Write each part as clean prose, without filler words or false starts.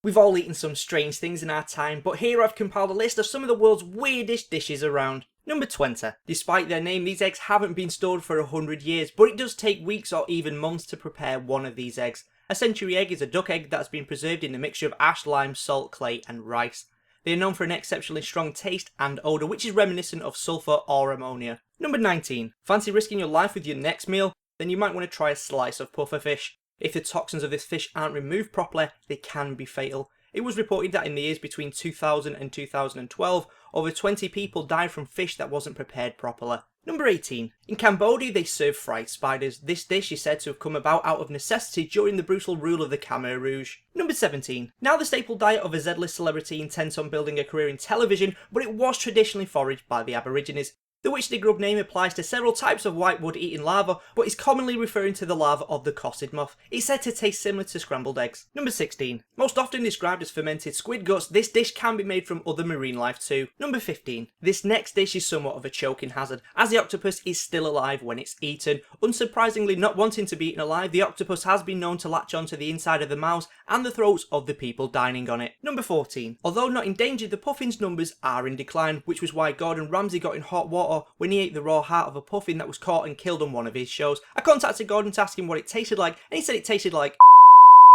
We've all eaten some strange things in our time, but here I've compiled a list of some of the world's weirdest dishes around. Number 20. Despite their name, these eggs haven't been stored for 100 years, but it does take weeks or even months to prepare one of these eggs. A century egg is a duck egg that has been preserved in a mixture of ash, lime, salt, clay and rice. They are known for an exceptionally strong taste and odour, which is reminiscent of sulphur or ammonia. Number 19. Fancy risking your life with your next meal? Then you might want to try a slice of pufferfish. If the toxins of this fish aren't removed properly, they can be fatal. It was reported that in the years between 2000 and 2012, over 20 people died from fish that wasn't prepared properly. Number 18. In Cambodia they serve fried spiders. This dish is said to have come about out of necessity during the brutal rule of the Khmer Rouge. Number 17. Now the staple diet of a Z-list celebrity intent on building a career in television, but it was traditionally foraged by the Aborigines. The WITCHETTY GRUB name applies to several types of whitewood eating larvae, but is commonly referring to the larva of the cossid moth. It's said to taste similar to scrambled eggs. Number 16. Most often described as fermented squid guts, this dish can be made from other marine life too. Number 15. This next dish is somewhat of a choking hazard, as the octopus is still alive when it's eaten. Unsurprisingly, not wanting to be eaten alive, the octopus has been known to latch onto the inside of the mouths and the throats of the people dining on it. Number 14. Although not endangered, the puffin's numbers are in decline, which was why Gordon Ramsay got in hot water when he ate the raw heart of a puffin that was caught and killed on one of his shows. I contacted Gordon to ask him what it tasted like, and he said it tasted like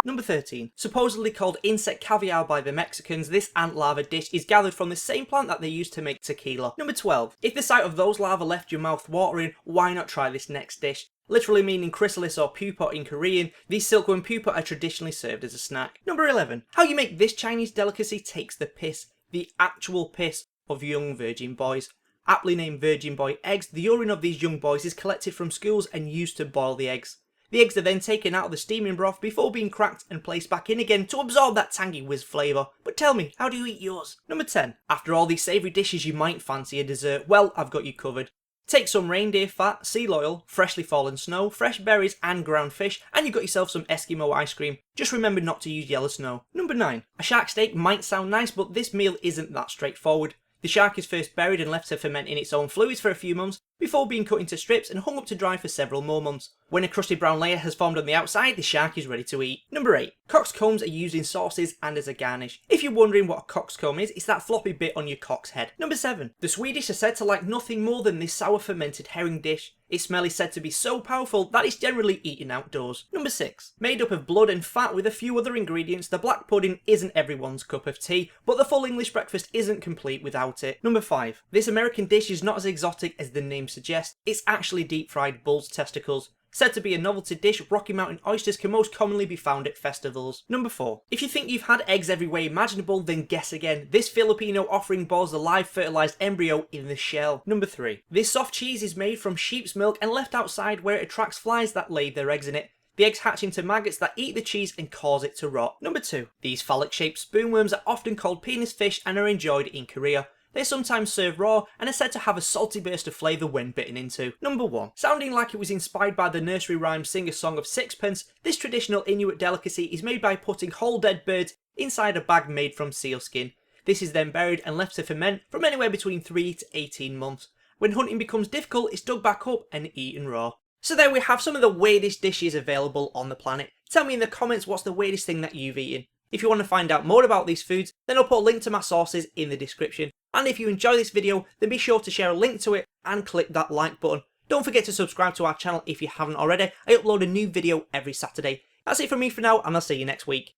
Number 13. Supposedly called insect caviar by the Mexicans, this ant larva dish is gathered from the same plant that they used to make tequila. Number 12. If the sight of those larvae left your mouth watering, why not try this next dish? Literally meaning chrysalis or pupa in Korean, these silkworm pupa are traditionally served as a snack. Number 11. How you make this Chinese delicacy takes the piss. The actual piss of young virgin boys. Aptly named virgin boy eggs, the urine of these young boys is collected from schools and used to boil the eggs. The eggs are then taken out of the steaming broth before being cracked and placed back in again to absorb that tangy whiz flavour. But tell me, how do you eat yours? Number 10. After all these savoury dishes you might fancy a dessert. Well, I've got you covered. Take some reindeer fat, seal oil, freshly fallen snow, fresh berries and ground fish, and you've got yourself some Eskimo ice cream. Just remember not to use yellow snow. Number 9. A shark steak might sound nice, but this meal isn't that straightforward. The shark is first buried and left to ferment in its own fluids for a few months, before being cut into strips and hung up to dry for several more months. When a crusty brown layer has formed on the outside, the shark is ready to eat. Number 8. Cockscombs are used in sauces and as a garnish. If you're wondering what a cockscomb is, it's that floppy bit on your cock's head. Number 7. The Swedish are said to like nothing more than this sour fermented herring dish. Its smell is said to be so powerful that it's generally eaten outdoors. Number 6. Made up of blood and fat with a few other ingredients, the black pudding isn't everyone's cup of tea, but the full English breakfast isn't complete without it. Number 5. This American dish is not as exotic as the name suggests, it's actually deep fried bull's testicles. Said to be a novelty dish, Rocky Mountain oysters can most commonly be found at festivals. Number 4. If you think you've had eggs every way imaginable, then guess again. This Filipino offering boils the live fertilised embryo in the shell. Number 3. This soft cheese is made from sheep's milk and left outside where it attracts flies that lay their eggs in it. The eggs hatch into maggots that eat the cheese and cause it to rot. Number 2. These phallic shaped spoonworms are often called penis fish and are enjoyed in Korea. They are sometimes served raw and are said to have a salty burst of flavour when bitten into. Number 1. Sounding like it was inspired by the nursery rhyme Sing-a-Song of Sixpence, this traditional Inuit delicacy is made by putting whole dead birds inside a bag made from sealskin. This is then buried and left to ferment from anywhere between 3 to 18 months. When hunting becomes difficult, it's dug back up and eaten raw. So there we have some of the weirdest dishes available on the planet. Tell me in the comments what's the weirdest thing that you've eaten. If you want to find out more about these foods, then I'll put a link to my sources in the description. And if you enjoy this video, then be sure to share a link to it and click that like button. Don't forget to subscribe to our channel if you haven't already. I upload a new video every Saturday. That's it from me for now, and I'll see you next week.